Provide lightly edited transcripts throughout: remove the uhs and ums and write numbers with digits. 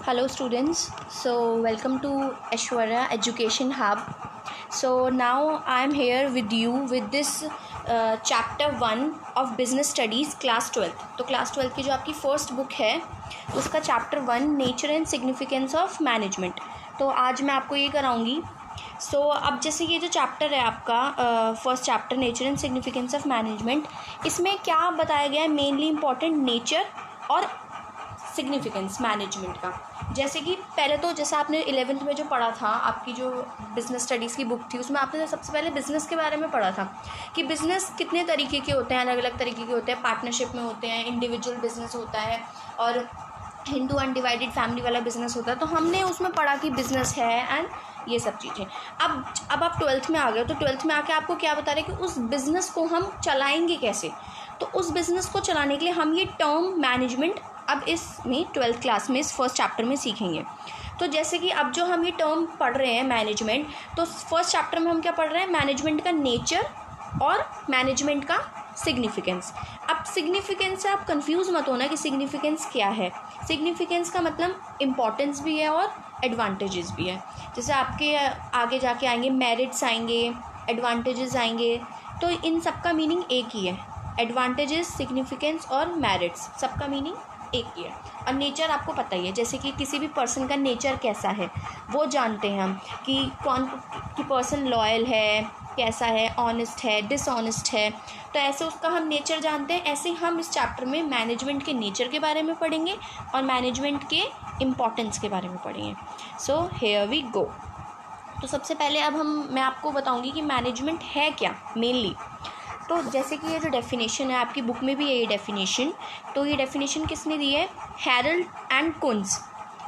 Hello students, so welcome to Aishwarya Education Hub. So now I am here with you with this chapter 1 of business studies class 12. तो class 12 की जो आपकी first book है उसका chapter 1 nature and significance of management. तो आज मैं आपको ये कराऊंगी. सो अब जैसे ये जो चैप्टर है आपका first chapter nature and significance of management, इसमें क्या बताया गया है? मेनली इंपॉर्टेंट नेचर और सिग्निफिकेंस मैनेजमेंट का. जैसे कि पहले तो जैसे आपने 11th में जो पढ़ा था, आपकी जो बिज़नेस स्टडीज़ की बुक थी उसमें आपने सबसे पहले बिज़नेस के बारे में पढ़ा था कि बिज़नेस कितने तरीके के होते हैं, अलग अलग तरीके के होते हैं. पार्टनरशिप में होते हैं, इंडिविजुअल बिज़नेस होता है और हिंदू अनडिवाइडेड फैमिली वाला बिज़नेस होता है. तो हमने उसमें पढ़ा कि बिज़नेस है एंड ये सब चीज़ें. अब आप 12th में आ गए, तो 12th में आके आपको क्या बता रहे हैं कि उस बिज़नेस को हम चलाएंगे कैसे. तो उस बिज़नेस को चलाने के लिए हम ये टर्म मैनेजमेंट अब इसमें 12th क्लास में इस फर्स्ट चैप्टर में सीखेंगे. तो जैसे कि अब जो हम ये टर्म पढ़ रहे हैं मैनेजमेंट, तो फर्स्ट चैप्टर में हम क्या पढ़ रहे हैं? मैनेजमेंट का नेचर और मैनेजमेंट का सिग्निफिकेंस. अब सिग्निफिकेंस से आप कंफ्यूज मत होना कि सिग्निफिकेंस क्या है. सिग्निफिकेंस का मतलब इम्पॉर्टेंस भी है और एडवांटेजेस भी है. जैसे आपके आगे जाके आएंगे मेरिट्स आएंगे, एडवांटेजेस आएंगे, तो इन सब का मीनिंग एक ही है. एडवांटेजेस, सिग्निफिकेंस और मेरिट्स, सबका मीनिंग एक ही है. और नेचर आपको पता ही है, जैसे कि किसी भी पर्सन का नेचर कैसा है वो जानते हैं हम कि कौन कि पर्सन लॉयल है, कैसा है, ऑनेस्ट है, डिसऑनेस्ट है. तो ऐसे उसका हम नेचर जानते हैं. ऐसे हम इस चैप्टर में मैनेजमेंट के नेचर के बारे में पढ़ेंगे और मैनेजमेंट के इम्पॉर्टेंस के बारे में पढ़ेंगे. So here we go. तो सबसे पहले अब मैं आपको बताऊंगी कि मैनेजमेंट है क्या मेनली. तो जैसे कि ये जो डेफिनेशन है आपकी बुक में भी है ये डेफिनेशन. तो ये डेफिनेशन किसने दी है? Harold and Koontz.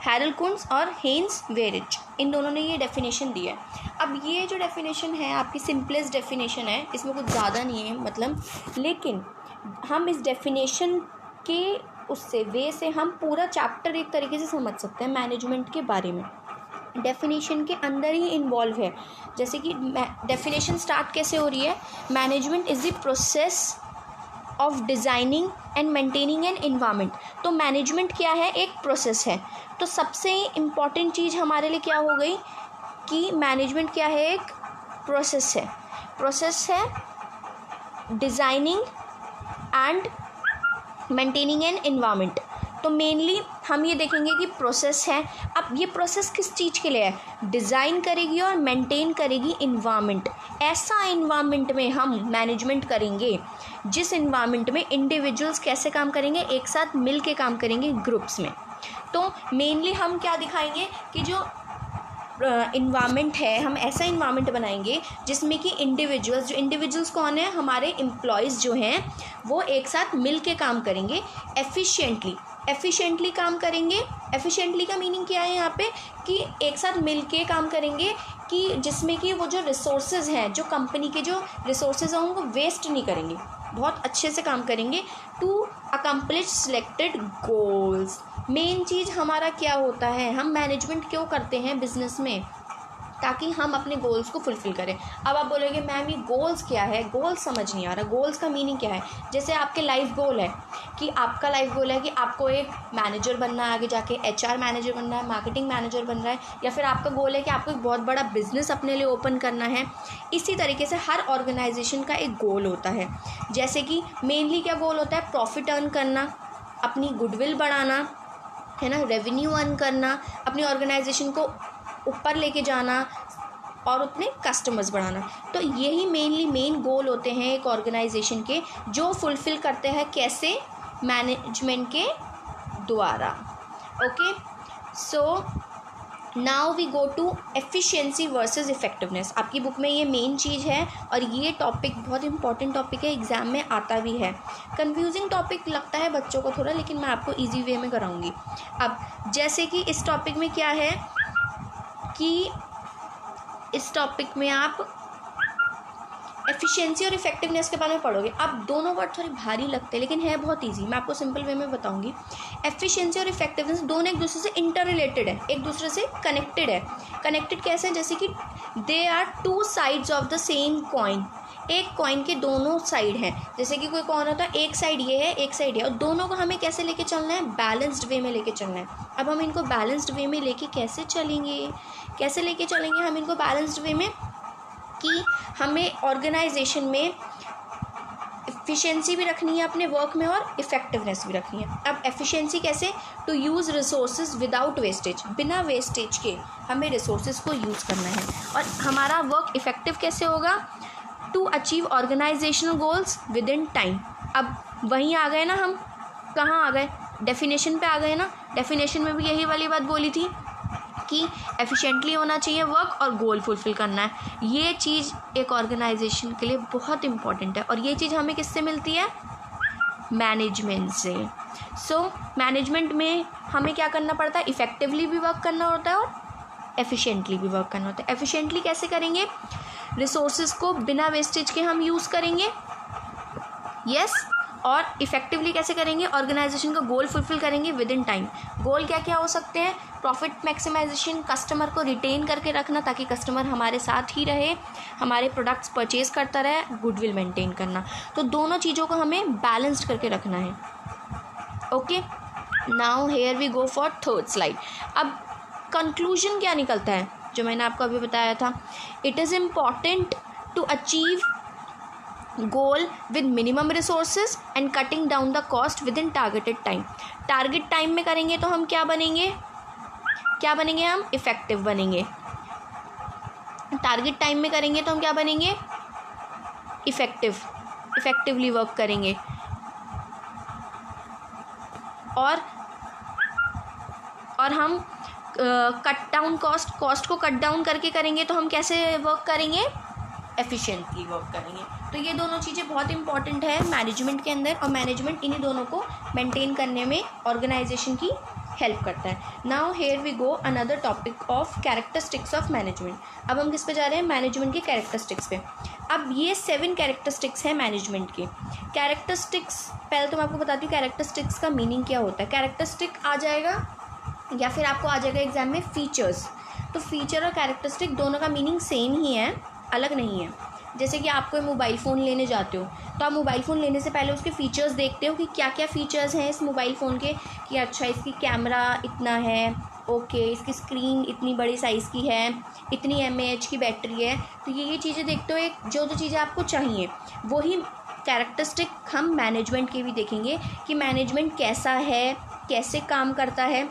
Harold Koontz और हेंस वेरिच, इन दोनों ने ये डेफिनेशन दी है. अब ये जो डेफिनेशन है आपकी सिंपलेस्ट डेफिनेशन है, इसमें कुछ ज़्यादा नहीं है मतलब, लेकिन हम इस डेफिनेशन के उससे वे से हम पूरा चैप्टर एक तरीके से समझ सकते हैं मैनेजमेंट के बारे में. डेफिनेशन के अंदर ही इन्वॉल्व है. जैसे कि डेफिनेशन स्टार्ट कैसे हो रही है? Management is the process of designing and maintaining an environment. तो मैनेजमेंट क्या है? एक प्रोसेस है. तो सबसे इम्पॉर्टेंट चीज़ हमारे लिए क्या हो गई कि मैनेजमेंट क्या है? एक प्रोसेस है. प्रोसेस है designing and maintaining an environment. तो मेनली हम ये देखेंगे कि प्रोसेस है. अब ये प्रोसेस किस चीज़ के लिए है? डिज़ाइन करेगी और मेंटेन करेगी इन्वायरमेंट. ऐसा इन्वायरमेंट में हम मैनेजमेंट करेंगे जिस इन्वायरमेंट में इंडिविजुअल्स कैसे काम करेंगे? एक साथ मिल के काम करेंगे ग्रुप्स में. तो मेनली हम क्या दिखाएंगे कि जो इन्वायरमेंट है, हम ऐसा इन्वायरमेंट बनाएंगे जिसमें कि इंडिविजुअल्स कौन है? हमारे एम्प्लॉयज़ जो हैं वो एक साथ मिल के काम करेंगे, एफिशिएंटली काम करेंगे. एफिशिएंटली का मीनिंग क्या है यहाँ पे? कि एक साथ मिल के काम करेंगे कि जिसमें कि वो जो रिसोर्सेज हैं, जो कंपनी के जो रिसोर्सेज हैं उनको वेस्ट नहीं करेंगे, बहुत अच्छे से काम करेंगे to accomplish selected goals. Main चीज़ हमारा क्या होता है? हम मैनेजमेंट क्यों करते हैं बिजनेस में? ताकि हम अपने गोल्स को फुलफ़िल करें. अब आप बोलेंगे मैम ये गोल्स क्या है? गोल्स समझ नहीं आ रहा. गोल्स का मीनिंग क्या है? जैसे आपके लाइफ गोल है कि आपका लाइफ गोल है कि आपको एक मैनेजर बनना है, आगे जाके HR मैनेजर बनना है, मार्केटिंग मैनेजर बनना है, या फिर आपका गोल है कि आपको एक बहुत बड़ा बिजनेस अपने लिए ओपन करना है. इसी तरीके से हर ऑर्गेनाइजेशन का एक गोल होता है. जैसे कि मेनली क्या गोल होता है? प्रॉफिट अर्न करना, अपनी गुडविल बढ़ाना, है ना, रेवेन्यू अर्न करना, अपनी ऑर्गेनाइजेशन को ऊपर लेके जाना और अपने कस्टमर्स बढ़ाना. तो यही मेन गोल होते हैं एक ऑर्गेनाइजेशन के, जो फुलफ़िल करते हैं कैसे? मैनेजमेंट के द्वारा. Okay, so now we go to efficiency versus effectiveness. आपकी बुक में ये मेन चीज़ है और ये टॉपिक बहुत इंपॉर्टेंट टॉपिक है, एग्ज़ाम में आता भी है. कंफ्यूजिंग टॉपिक लगता है बच्चों को थोड़ा, लेकिन मैं आपको इजी वे में कराऊंगी. अब जैसे कि इस टॉपिक में क्या है कि इस टॉपिक में आप एफिशिएंसी और इफेक्टिवनेस के बारे में पढ़ोगे. अब दोनों वर्ड थोड़े भारी लगते हैं लेकिन है बहुत इजी. मैं आपको सिंपल वे में बताऊंगी. एफिशिएंसी और इफेक्टिवनेस दोनों एक दूसरे से इंटर रिलेटेड है, एक दूसरे से कनेक्टेड है. कनेक्टेड कैसे? जैसे कि they are two sides of the same coin. एक कॉइन के दोनों साइड हैं, जैसे कि कोई कॉइन होता है एक साइड ये है एक साइड ये, और दोनों को हमें कैसे लेके चलना है, बैलेंस्ड वे में लेके चलना है। अब हम इनको बैलेंस्ड वे में लेके कैसे चलेंगे हम इनको बैलेंस्ड वे में, कि हमें ऑर्गेनाइजेशन में एफिशिएंसी भी रखनी है अपने वर्क में और इफ़ेक्टिवनेस भी रखनी है। अब एफिशिएंसी कैसे, to use resources without wastage, बिना वेस्टेज के हमें रिसोर्सेज को यूज़ करना है। और हमारा वर्क इफ़ेक्टिव कैसे होगा, to achieve organisational goals within time. अब वहीं आ गए ना, हम कहाँ आ गए, डेफिनेशन पे आ गए ना। डेफिनेशन में भी यही वाली बात बोली थी कि एफिशिएंटली होना चाहिए वर्क और गोल फुलफ़िल करना है। ये चीज़ एक ऑर्गेनाइजेशन के लिए बहुत इम्पॉर्टेंट है, और ये चीज़ हमें किससे मिलती है, मैनेजमेंट से। सो मैनेजमेंट में हमें क्या करना पड़ता है, इफ़ेक्टिवली भी वर्क करना होता है और एफिशिएंटली भी वर्क करना होता है। एफिशिएंटली कैसे करेंगे, रिसोर्सेज को बिना वेस्टेज के हम यूज़ करेंगे, यस। और इफ़ेक्टिवली कैसे करेंगे, ऑर्गेनाइजेशन का गोल फुलफ़िल करेंगे विद इन टाइम। गोल क्या क्या हो सकते हैं, प्रॉफिट मैक्सिमाइजेशन, कस्टमर को रिटेन करके रखना ताकि कस्टमर हमारे साथ ही रहे, हमारे प्रोडक्ट्स परचेज करता रहे, गुडविल मेंटेन करना। तो दोनों चीज़ों को हमें बैलेंस्ड करके रखना है। Okay, now here we go for third slide. अब कंक्लूजन क्या निकलता है, जो मैंने आपको अभी बताया था, it is important to achieve goal with minimum resources and cutting down the cost within targeted time. Target time में करेंगे तो हम क्या बनेंगे, हम इफ़ेक्टिव बनेंगे। टारगेट टाइम में करेंगे तो हम क्या बनेंगे, इफ़ेक्टिवली वर्क करेंगे। और हम कट डाउन कॉस्ट को कट डाउन करके करेंगे तो हम कैसे वर्क करेंगे, एफिशिएंटली वर्क करेंगे। तो ये दोनों चीज़ें बहुत इंपॉर्टेंट है मैनेजमेंट के अंदर, और मैनेजमेंट इन्हीं दोनों को मेंटेन करने में ऑर्गेनाइजेशन की हेल्प करता है। Now here we go another topic of characteristics of management. अब हम किस पे जा रहे हैं, मैनेजमेंट के कैरेक्टरिस्टिक्स पे। अब ये 7 कैरेक्टरिस्टिक्स हैं मैनेजमेंट के। कैरेक्टरिस्टिक्स, पहले तो मैं आपको बताती हूँ कैरेक्टरिस्टिक्स का मीनिंग क्या होता है। कैरेक्टरिस्टिक आ जाएगा या फिर आपको आ जाएगा एग्जाम में फीचर्स। तो फीचर और कैरेक्टरिस्टिक दोनों का मीनिंग सेम ही है, अलग नहीं है। जैसे कि आप कोई मोबाइल फ़ोन लेने जाते हो तो आप मोबाइल फ़ोन लेने से पहले उसके फ़ीचर्स देखते हो कि क्या क्या फ़ीचर्स हैं इस मोबाइल फ़ोन के, कि अच्छा इसकी कैमरा इतना है, ओके, इसकी स्क्रीन इतनी बड़ी साइज़ की है, इतनी mAh की बैटरी है। तो ये चीज़ें देखते हो, एक जो चीज़ें आपको चाहिए। वही कैरेक्टरिस्टिक हम मैनेजमेंट के भी देखेंगे कि मैनेजमेंट कैसा है, कैसे काम करता है।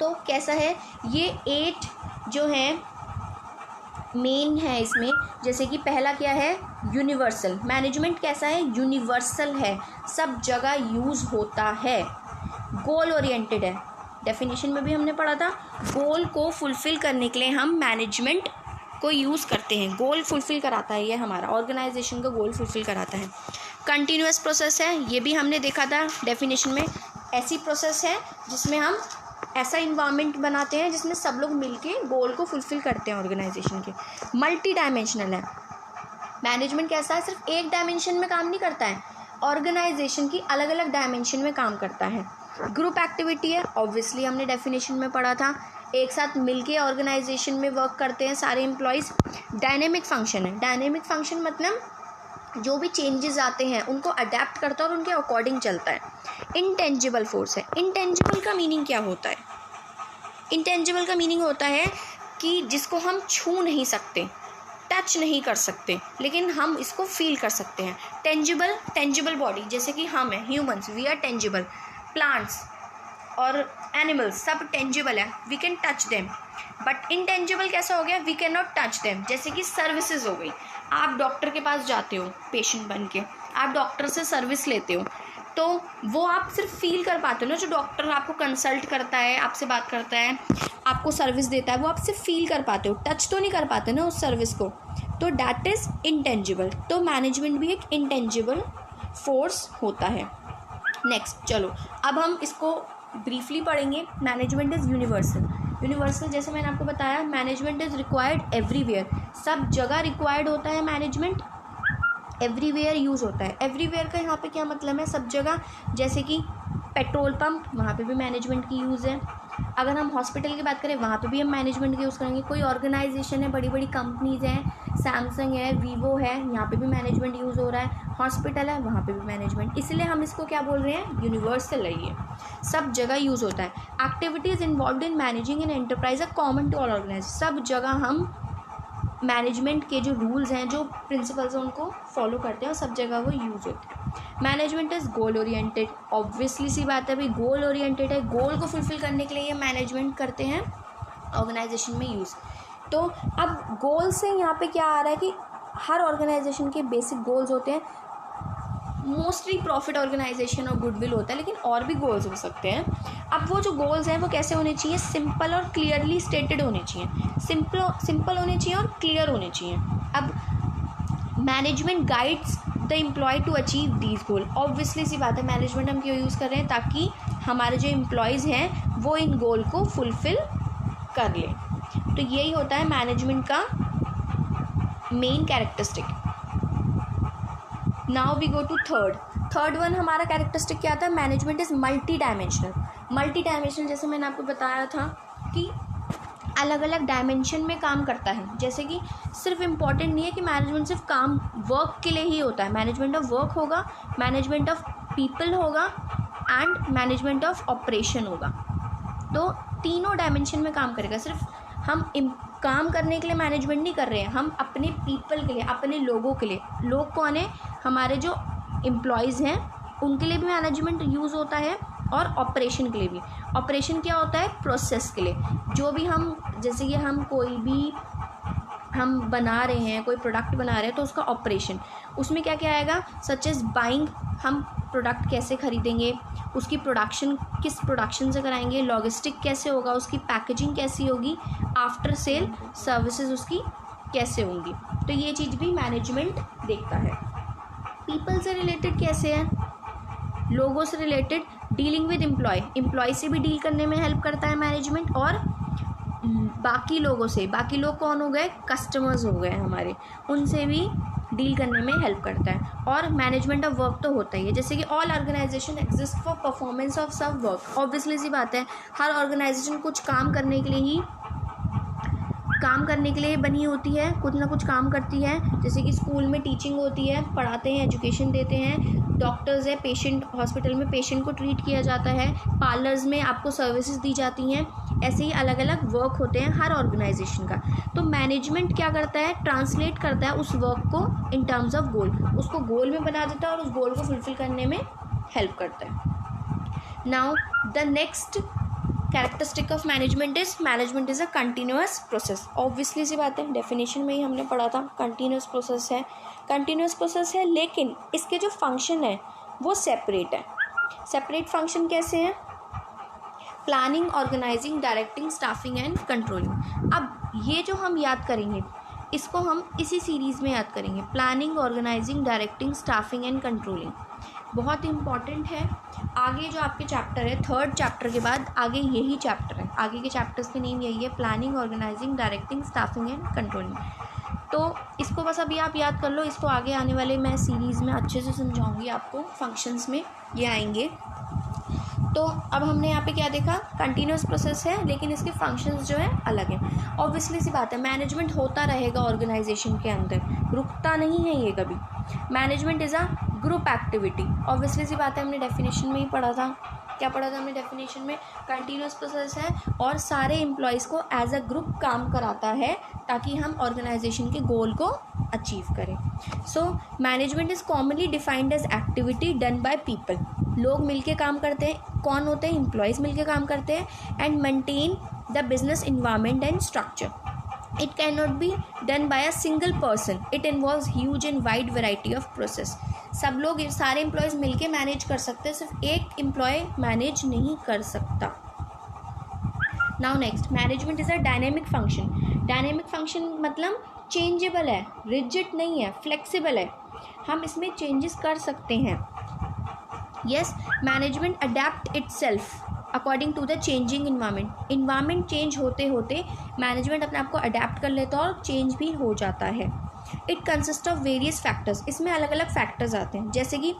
तो कैसा है, ये 8 जो हैं मेन है इसमें। जैसे कि पहला क्या है, यूनिवर्सल। मैनेजमेंट कैसा है, यूनिवर्सल है, सब जगह यूज़ होता है। गोल ओरिएंटेड है, डेफिनेशन में भी हमने पढ़ा था। गोल को फुलफ़िल करने के लिए हम मैनेजमेंट को यूज़ करते हैं। गोल फुलफ़िल कराता है, ये हमारा ऑर्गेनाइजेशन का गोल फुलफ़िल कराता है। कंटिन्यूअस प्रोसेस है, ये भी हमने देखा था डेफिनेशन में। ऐसी प्रोसेस है जिसमें हम ऐसा इन्वायरमेंट बनाते हैं जिसमें सब लोग मिलके गोल को फुलफ़िल करते हैं ऑर्गेनाइजेशन के। मल्टी डायमेंशनल है मैनेजमेंट। कैसा है, सिर्फ एक डायमेंशन में काम नहीं करता है, ऑर्गेनाइजेशन की अलग अलग डायमेंशन में काम करता है। ग्रुप एक्टिविटी है, ऑब्वियसली हमने डेफिनेशन में पढ़ा था, एक साथ मिलके ऑर्गेनाइजेशन में वर्क करते हैं सारे एम्प्लॉयज़। डायनेमिक फंक्शन है, डायनेमिक फंक्शन मतलब जो भी चेंजेस आते हैं उनको अडेप्ट करता है और उनके अकॉर्डिंग चलता है। इंटेंजिबल फोर्स है। इंटेंजिबल का मीनिंग क्या होता है, इंटेंजिबल का मीनिंग होता है कि जिसको हम छू नहीं सकते, टच नहीं कर सकते, लेकिन हम इसको फील कर सकते हैं। टेंजिबल, टेंजिबल बॉडी, जैसे कि हम हैं humans, we are tangible. Plants और एनिमल्स सब टेंजिबल है, we can touch them. But intangible कैसा हो गया, we can not touch them. जैसे कि सर्विसेज हो गई, आप डॉक्टर के पास जाते हो पेशेंट बन के, आप डॉक्टर से सर्विस लेते हो, तो वो आप सिर्फ फील कर पाते हो ना। जो डॉक्टर आपको कंसल्ट करता है, आपसे बात करता है, आपको सर्विस देता है, वो आप सिर्फ फील कर पाते हो, टच तो नहीं कर पाते ना उस सर्विस को। तो डैट इज़ इंटेंजिबल। तो मैनेजमेंट भी एक इंटेंजिबल फोर्स होता है। नेक्स्ट, चलो अब हम इसको ब्रीफली पढ़ेंगे। Management is universal. यूनिवर्सल जैसे मैंने आपको बताया, मैनेजमेंट इज़ रिक्वायर्ड एवरीवेयर, सब जगह रिक्वायर्ड होता है मैनेजमेंट, एवरीवेयर यूज़ होता है। एवरीवेयर का यहाँ पे क्या मतलब है, सब जगह। जैसे कि पेट्रोल पंप, वहाँ पे भी मैनेजमेंट की यूज़ है। अगर हम हॉस्पिटल की बात करें, वहाँ पे भी हम मैनेजमेंट का यूज़ करेंगे। कोई ऑर्गेनाइजेशन है, बड़ी बड़ी कंपनीज़ हैं, सैमसंग है, वीवो है, यहाँ पे भी मैनेजमेंट यूज़ हो रहा है। हॉस्पिटल है, वहाँ पे भी मैनेजमेंट, इसलिए हम इसको क्या बोल रहे हैं, यूनिवर्सल है ये, सब जगह यूज़ होता है। Activities involve in managing an enterprise are common to all organise, सब जगह हम मैनेजमेंट के जो रूल्स हैं, जो प्रिंसिपल्स हैं, उनको फॉलो करते हैं और सब जगह वो यूज़ होते हैं। Management is goal oriented, obviously सी बात है भाई, गोल ओरिएंटेड है, गोल को फुलफिल करने के लिए ये मैनेजमेंट करते हैं ऑर्गेनाइजेशन में यूज़। तो अब गोल से यहाँ पे क्या आ रहा है कि हर ऑर्गेनाइजेशन के बेसिक गोल्स होते हैं। मोस्टली प्रॉफिट ऑर्गेनाइजेशन और गुडविल होता है, लेकिन और भी गोल्स हो सकते हैं। अब वो जो गोल्स हैं वो कैसे होने चाहिए, सिंपल और क्लियरली स्टेटेड होने चाहिए, सिंपल होने चाहिए और क्लियर होने चाहिए। अब management guides the employee to achieve these goal, obviously सी बात है, मैनेजमेंट हम क्यों यूज़ कर रहे हैं, ताकि हमारे जो एम्प्लॉयज़ हैं वो इन गोल को फुलफ़िल कर लें। तो यही होता है मैनेजमेंट का main characteristic. Now we go to third one, हमारा कैरेक्टरिस्टिक क्या था, मैनेजमेंट इज़ मल्टी डायमेंशनल। जैसे मैंने आपको बताया था कि अलग अलग डायमेंशन में काम करता है। जैसे कि सिर्फ इम्पॉर्टेंट नहीं है कि मैनेजमेंट सिर्फ काम वर्क के लिए ही होता है, मैनेजमेंट ऑफ वर्क होगा, मैनेजमेंट ऑफ पीपल होगा एंड मैनेजमेंट ऑफ ऑपरेशन होगा। तो तीनों डायमेंशन में काम करेगा। सिर्फ हम काम करने के लिए मैनेजमेंट नहीं कर रहे हैं, हम अपने पीपल के लिए, अपने लोगों के लिए, लोग कौन है, हमारे जो एम्प्लॉयज़ हैं उनके लिए भी मैनेजमेंट यूज़ होता है, और ऑपरेशन के लिए भी। ऑपरेशन क्या होता है, प्रोसेस के लिए, जो भी हम, जैसे कि हम कोई भी हम बना रहे हैं, कोई प्रोडक्ट बना रहे हैं, तो उसका ऑपरेशन, उसमें क्या क्या आएगा, सच एज बाइंग, हम प्रोडक्ट कैसे खरीदेंगे, उसकी प्रोडक्शन किस प्रोडक्शन से कराएंगे, लॉजिस्टिक कैसे होगा, उसकी पैकेजिंग कैसी होगी, आफ्टर सेल सर्विसेज उसकी कैसे होंगी। तो ये चीज़ भी मैनेजमेंट देखता है। पीपल से रिलेटेड कैसे है, लोगों से रिलेटेड, डीलिंग विद एम्प्लॉय से भी डील करने में हेल्प करता है मैनेजमेंट, और बाकी लोगों से, बाकी लोग कौन हो गए, कस्टमर्स हो गए हमारे, उनसे भी डील करने में हेल्प करता है। और मैनेजमेंट ऑफ वर्क तो होता ही है, जैसे कि all organisation exist for performance of सब वर्क, ऑब्वियसली सी बात है, हर ऑर्गेनाइजेशन कुछ काम करने के लिए बनी होती है, कुछ ना कुछ काम करती है। जैसे कि स्कूल में टीचिंग होती है, पढ़ाते हैं, एजुकेशन देते हैं, डॉक्टर्स है, पेशेंट, हॉस्पिटल में पेशेंट को ट्रीट किया जाता है, पार्लर्स में आपको सर्विसेज दी जाती हैं, ऐसे ही अलग अलग वर्क होते हैं हर ऑर्गेनाइजेशन का। तो मैनेजमेंट क्या करता है, ट्रांसलेट करता है उस वर्क को इन टर्म्स ऑफ गोल, उसको गोल में बना देता है और उस गोल को फुलफिल करने में हेल्प करता है। Now the next characteristic of management is a continuous process, obviously सी बात है, डेफिनेशन में ही हमने पढ़ा था, कंटिन्यूअस प्रोसेस है, लेकिन इसके जो फंक्शन है वो सेपरेट है। सेपरेट फंक्शन कैसे हैं, planning, organising, directing, staffing and controlling. अब ये जो हम याद करेंगे, इसको हम इसी सीरीज़ में याद करेंगे, planning, organising, directing, staffing and controlling, बहुत इंपॉर्टेंट है। आगे जो आपके चैप्टर है, थर्ड चैप्टर के बाद आगे यही चैप्टर है, आगे के चैप्टर्स की नेम यही है, planning, organising, directing, staffing and controlling. तो इसको बस अभी आप याद कर लो, इसको आगे आने वाले मैं सीरीज़ में अच्छे से समझाऊंगी आपको, फंक्शंस में ये आएंगे। तो अब हमने यहाँ पे क्या देखा, कंटिन्यूअस प्रोसेस है, लेकिन इसके फंक्शंस जो है अलग हैं। ऑब्वियसली सी बात है, मैनेजमेंट होता रहेगा ऑर्गेनाइजेशन के अंदर, रुकता नहीं है ये कभी। Management is a group activity, obviously सी बात है, हमने डेफिनेशन में ही पढ़ा था, क्या पढ़ा था हमने डेफिनेशन में, कंटिन्यूअस प्रोसेस है और सारे एम्प्लॉयज़ को एज अ ग्रुप काम कराता है ताकि हम ऑर्गेनाइजेशन के गोल को अचीव करें। So management is commonly defined as activity done by people, लोग मिलके काम करते हैं, कौन होते हैं, एम्प्लॉयज़ मिलके काम करते हैं, and maintain the business environment and structure. It cannot be done by a single person. It involves huge and wide variety of process. सब लोग, सारे एम्प्लॉयज़ मिलके मैनेज कर सकते हैं, सिर्फ एक एम्प्लॉय मैनेज नहीं कर सकता। Now next, management is a dynamic function. Dynamic function मतलब चेंजेबल है, रिजिड नहीं है, फ्लेक्सिबल है, हम इसमें चेंजेस कर सकते हैं। Yes, management adapt itself according to the changing environment change होते होते मैनेजमेंट अपने आप को अडेप्ट कर लेता है और चेंज भी हो जाता है। It consist of various factors, इसमें अलग अलग फैक्टर्स आते हैं, जैसे कि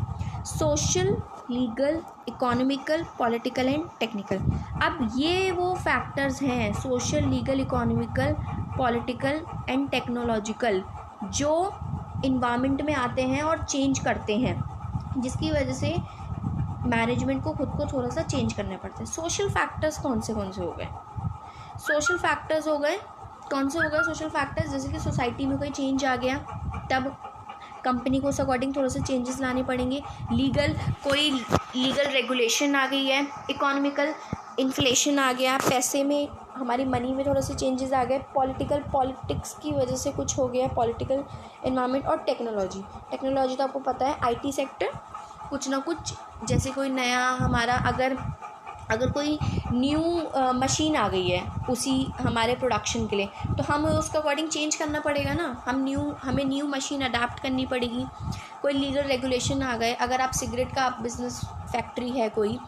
social legal, economical, political and technical. अब ये वो फैक्टर्स हैं social, legal, economical, political and technological जो इन्वायरमेंट में आते हैं और चेंज करते हैं, जिसकी वजह से मैनेजमेंट को खुद को थोड़ा सा चेंज करना पड़ता है। सोशल फैक्टर्स कौन से हो गए? सोशल फैक्टर्स हो गए, कौन से हो गए सोशल फैक्टर्स? जैसे कि सोसाइटी में कोई चेंज आ गया, तब कंपनी को उस अकॉर्डिंग थोड़े से चेंजेस लाने पड़ेंगे। लीगल, कोई लीगल रेगुलेशन आ गई है। इकोनॉमिकल, इन्फ्लेशन आ गया, पैसे में, हमारी मनी में थोड़े से चेंजेस आ गए। पॉलिटिकल, पॉलिटिक्स की वजह से कुछ हो गया, पॉलिटिकल एनवायरनमेंट। और टेक्नोलॉजी तो आपको पता है, आईटी सेक्टर, कुछ ना कुछ, जैसे कोई नया हमारा अगर कोई न्यू मशीन आ गई है उसी हमारे प्रोडक्शन के लिए, तो हमें उसके अकॉर्डिंग चेंज करना पड़ेगा ना। हमें न्यू मशीन अडाप्ट करनी पड़ेगी। कोई लीगल रेगुलेशन आ गए, अगर आप सिगरेट का बिज़नेस फैक्ट्री है कोई,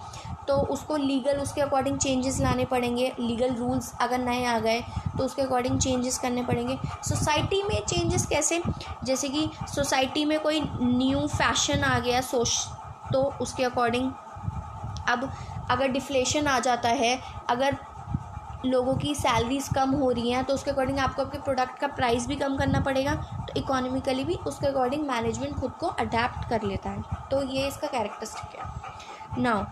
तो उसको लीगल, उसके अकॉर्डिंग चेंजेस लाने पड़ेंगे। लीगल रूल्स अगर नए आ गए तो उसके अकॉर्डिंग चेंजेस करने पड़ेंगे। सोसाइटी में चेंजेस कैसे? जैसे कि सोसाइटी में कोई न्यू फैशन आ गया तो उसके अकॉर्डिंग, अब अगर डिफ्लेशन आ जाता है, अगर लोगों की सैलरीज कम हो रही हैं, तो उसके अकॉर्डिंग आपको आपके प्रोडक्ट का प्राइस भी कम करना पड़ेगा। तो इकोनॉमिकली भी उसके अकॉर्डिंग मैनेजमेंट खुद को अडेप्ट कर लेता है। तो ये इसका कैरेक्टरिस्टिक है। Now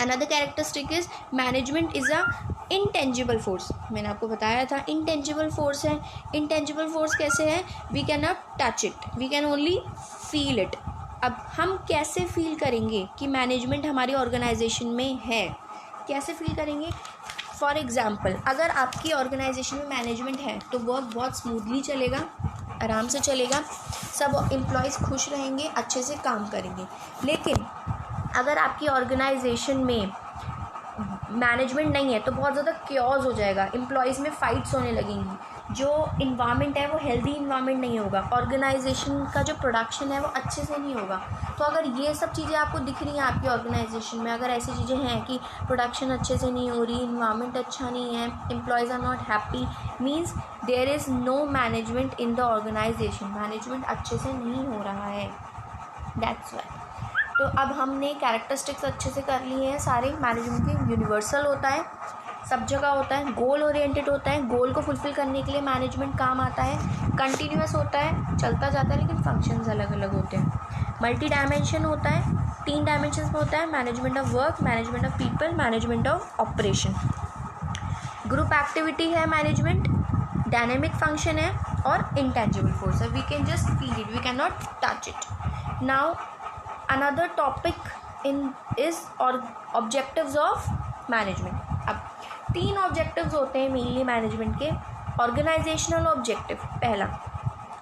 another characteristic is management is a intangible force. मैंने आपको बताया था इनटेंजिबल फोर्स है। इनटेंजिबल फोर्स कैसे है? We can not touch it, we can only feel it. अब हम कैसे फील करेंगे कि मैनेजमेंट हमारी ऑर्गेनाइजेशन में है? कैसे फील करेंगे? फॉर एग्ज़ाम्पल, अगर आपकी ऑर्गेनाइजेशन में मैनेजमेंट है तो वर्क बहुत स्मूथली चलेगा, आराम से चलेगा, सब एम्प्लॉयज़ खुश रहेंगे, अच्छे से काम करेंगे। लेकिन अगर आपकी ऑर्गेनाइजेशन में मैनेजमेंट नहीं है तो बहुत ज़्यादा क्योस हो जाएगा, एम्प्लॉयज़ में फ़ाइट्स होने लगेंगी, जो इन्वायरमेंट है वो हेल्दी इन्वायरमेंट नहीं होगा, ऑर्गेनाइजेशन का जो प्रोडक्शन है वो अच्छे से नहीं होगा। तो अगर ये सब चीज़ें आपको दिख रही हैं आपकी ऑर्गेनाइजेशन में, अगर ऐसी चीज़ें हैं कि प्रोडक्शन अच्छे से नहीं हो रही, इन्वायरमेंट अच्छा नहीं है, employees are not happy, means there is no management in the organisation, management अच्छे से नहीं हो रहा है। That's why. तो अब हमने कैरेक्टरिस्टिक्स अच्छे से कर लिए हैं सारे। मैनेजमेंट के यूनिवर्सल होता है, सब जगह होता है, गोल ओरिएंटेड होता है, गोल को फुलफ़िल करने के लिए मैनेजमेंट काम आता है, कंटिन्यूअस होता है, चलता जाता है, लेकिन फंक्शंस अलग अलग होते हैं। मल्टी डायमेंशन होता है, 3 डायमेंशंस में होता है, management of work, management of people, management of operation. Group activity है मैनेजमेंट, डायनेमिक फंक्शन है और इंटेंजिबल फोर्स है। We can just feel it, we can not touch it. Now another topic is objectives of management. अब 3 objectives होते हैं mainly management के। Organisational objective पहला।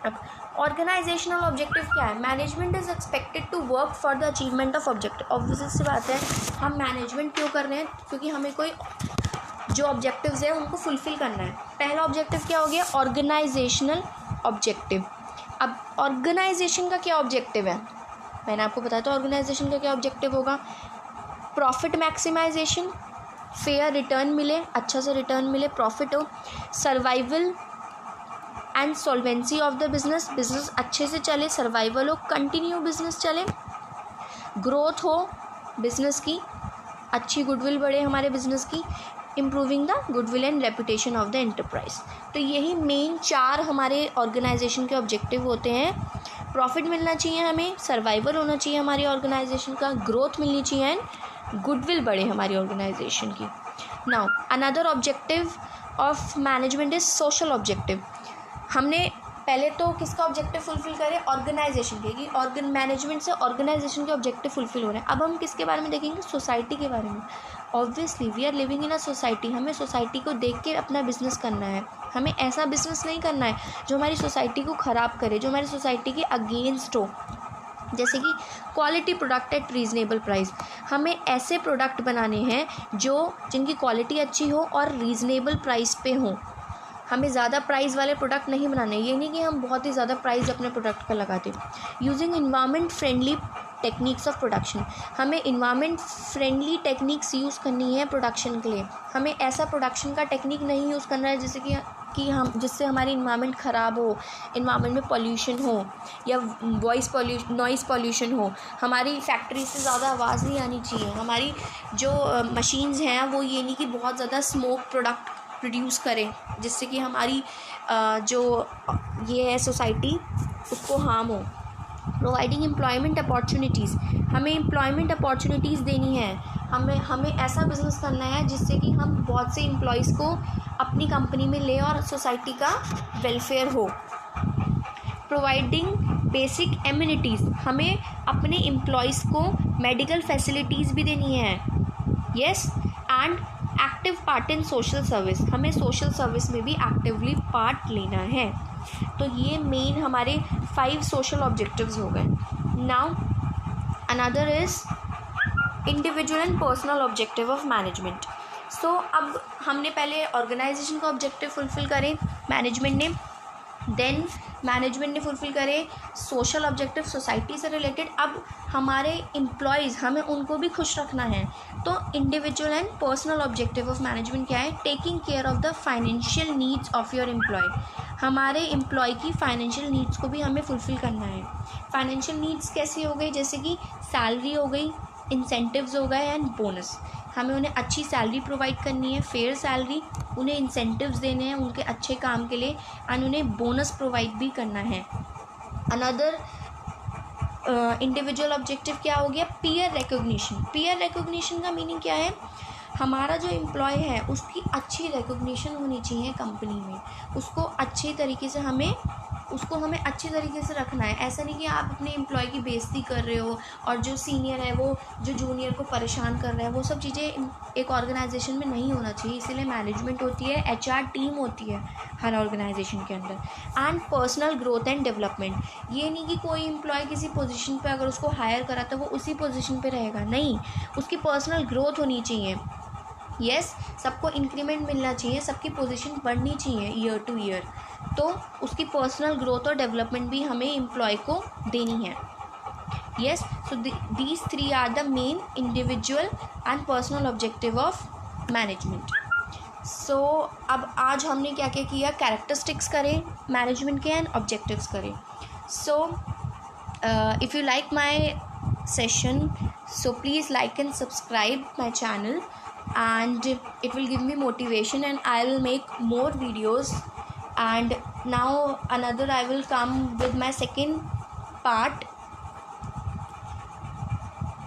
अब ऑर्गेनाइजेशनल ऑब्जेक्टिव क्या है? Management is expected to work for the achievement of objective. Obvious सी बात है, हम मैनेजमेंट क्यों कर रहे हैं? क्योंकि हमें कोई जो ऑब्जेक्टिव्स हैं उनको फुलफ़िल करना है। पहला ऑब्जेक्टिव क्या हो गया? Organisational objective. अब ऑर्गेनाइजेशन का क्या ऑब्जेक्टिव है? मैंने आपको बताया था ऑर्गेनाइजेशन का क्या ऑब्जेक्टिव होगा। प्रॉफिट मैक्सिमाइजेशन, फेयर रिटर्न मिले, अच्छा से रिटर्न मिले, प्रॉफिट हो, survival and solvency of the business, business अच्छे से चले, सर्वाइवल हो, कंटिन्यू बिजनेस चले, ग्रोथ हो बिजनेस की, अच्छी गुडविल बढ़े हमारे बिजनेस की, improving the goodwill and reputation of the enterprise. तो यही मेन 4 हमारे ऑर्गेनाइजेशन के ऑब्जेक्टिव होते हैं। प्रॉफिट मिलना चाहिए हमें, सर्वाइवल होना चाहिए हमारी ऑर्गेनाइजेशन का, ग्रोथ मिलनी चाहिए एंड गुडविल बढ़े हमारी ऑर्गेनाइजेशन की। Now another objective of management is social objective. हमने पहले तो किसका ऑब्जेक्टिव फुलफिल करें? ऑर्गेनाइजेशन के, कि मैनेजमेंट से ऑर्गेनाइजेशन के ऑब्जेक्टिव फुलफिल हो रहे हैं। अब हम किसके बारे में देखेंगे? सोसाइटी के बारे में। Obviously we are living in a society, हमें सोसाइटी को देख के अपना बिजनेस करना है। हमें ऐसा बिजनेस नहीं करना है जो हमारी सोसाइटी को ख़राब करे, जो हमारी सोसाइटी के अगेंस्ट हो। जैसे कि quality product at reasonable price, हमें ऐसे प्रोडक्ट बनाने हैं जिनकी क्वालिटी अच्छी हो और रीज़नेबल प्राइस पे हो। हमें ज़्यादा प्राइस वाले प्रोडक्ट नहीं बनाने, ये नहीं कि हम बहुत ही ज़्यादा प्राइस अपने प्रोडक्ट का लगाते। Using environment friendly techniques of production, हमें इन्वायरमेंट फ्रेंडली टेक्निक्स यूज़ करनी है प्रोडक्शन के लिए। हमें ऐसा प्रोडक्शन का टेक्निक नहीं यूज़ करना है जैसे कि कि हम जिससे हमारी इन्वायरमेंट ख़राब हो, इन्वायरमेंट में पॉल्यूशन हो या नॉइज़ पॉल्यूशन हो। हमारी फैक्ट्री से ज़्यादा आवाज़ नहीं आनी चाहिए। हमारी जो मशीन्स हैं वो ये नहीं कि बहुत ज़्यादा स्मोक प्रोडक्ट प्रोड्यूस करें जिससे कि हमारी जो ये है सोसाइटी उसको हार्म हो। प्रोवाइडिंग एम्प्लॉयमेंट अपॉर्चुनिटीज़, हमें एम्प्लॉयमेंट अपॉर्चुनिटीज़ देनी है। हमें ऐसा बिज़नेस करना है जिससे कि हम बहुत से एम्प्लॉयज़ को अपनी कंपनी में लें और सोसाइटी का वेलफेयर हो। प्रोवाइडिंग बेसिक एम्यूनिटीज़, हमें अपने एम्प्लॉयज़ को मेडिकल फैसिलिटीज़ भी देनी है। Yes, and active part in social service, हमें सोशल सर्विस में भी एक्टिवली पार्ट लेना है। तो ये मेन हमारे 5 सोशल ऑब्जेक्टिव्स हो गए। Now another is individual and personal objective of management. So अब हमने पहले ऑर्गेनाइजेशन का ऑब्जेक्टिव फुलफ़िल करे मैनेजमेंट ने, देन मैनेजमेंट ने फुलफ़िल करे सोशल ऑब्जेक्टिव सोसाइटी से रिलेटेड। अब हमारे एम्प्लॉयज़, हमें उनको भी खुश रखना है। तो individual and personal objective of management क्या है? Taking care of the financial needs of your employee, हमारे एम्प्लॉय की फाइनेंशियल नीड्स को भी हमें फुलफ़िल करना है। फाइनेंशियल नीड्स कैसी हो गई? जैसे कि सैलरी हो गई, इंसेंटिव्स हो गए एंड बोनस। हमें उन्हें अच्छी सैलरी प्रोवाइड करनी है, फेयर सैलरी, उन्हें इंसेंटिव्स देने हैं उनके अच्छे काम के लिए, एंड उन्हें बोनस प्रोवाइड भी करना है। अनदर इंडिविजुअल ऑब्जेक्टिव क्या हो गया? Peer recognition. पीयर रिकॉग्निशन का मीनिंग क्या है? हमारा जो एम्प्लॉय है उसकी अच्छी रिकॉग्निशन होनी चाहिए कंपनी में, उसको अच्छी तरीके से हमें अच्छी तरीके से रखना है। ऐसा नहीं कि आप अपने एम्प्लॉय की बेइज्जती कर रहे हो और जो सीनियर है वो जो जूनियर को परेशान कर रहा है, वो सब चीज़ें एक ऑर्गेनाइजेशन में नहीं होना चाहिए। इसीलिए मैनेजमेंट होती है, HR टीम होती है हर ऑर्गेनाइजेशन के अंदर। And personal growth and development, ये नहीं कि कोई एम्प्लॉय किसी पोजीशन पे अगर उसको हायर करा तो वो उसी पोजीशन पे रहेगा, नहीं, उसकी पर्सनल ग्रोथ होनी चाहिए। यस, सबको इंक्रीमेंट मिलना चाहिए, सबकी पोजीशन बढ़नी चाहिए ईयर टू ईयर। तो उसकी पर्सनल ग्रोथ और डेवलपमेंट भी हमें एम्प्लॉय को देनी है। Yes, so these 3 are the main individual and personal objective of management. So अब आज हमने क्या क्या किया? कैरेक्टरिस्टिक्स करें मैनेजमेंट के एंड ऑब्जेक्टिव्स करें। So if you like my session, so please like and subscribe my channel, and it will give me motivation and I will make more videos. And now I will come with my second part,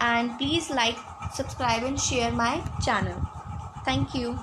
and please like, subscribe and share my channel. Thank you.